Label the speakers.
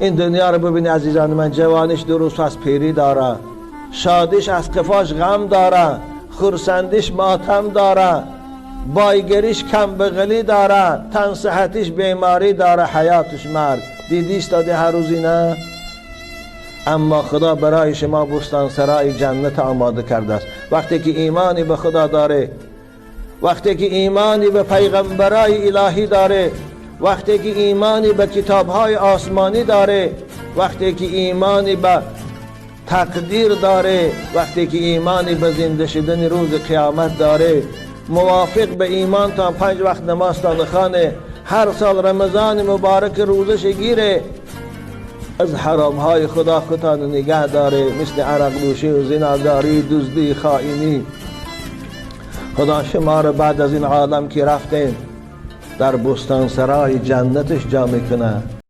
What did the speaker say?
Speaker 1: این دنیا رو ببینی عزیزان من، جوانیش 2 روز از پیری داره، شادیش از قفاش غم داره، خرسندیش ماتم داره، بایگریش کم بغلی داره، تن صحتیش بیماری داره، حیاتش مرگ. دیدیش داده هر روزی نه؟ اما خدا برای شما بستان سرای جنت آماده کرده است. وقتی که ایمانی به خدا داره، وقتی که ایمانی به پیغمبرای الهی داره، وقتی که ایمانی به کتابهای آسمانی داره، وقتی که ایمانی به تقدیر داره، وقتی که ایمانی به زنده شدن روز قیامت داره، موافق به ایمان تا 5 وقت نماز تا نخانه، هر سال رمضان مبارک روزش گیره، از حرام های خدا خودتان نگه داره، مثل عرق نوشی و زناداری، دزدی، خائنی. خدا شما رو بعد از این عالم که رفتین در بستان سرای جنتش جا میکنه.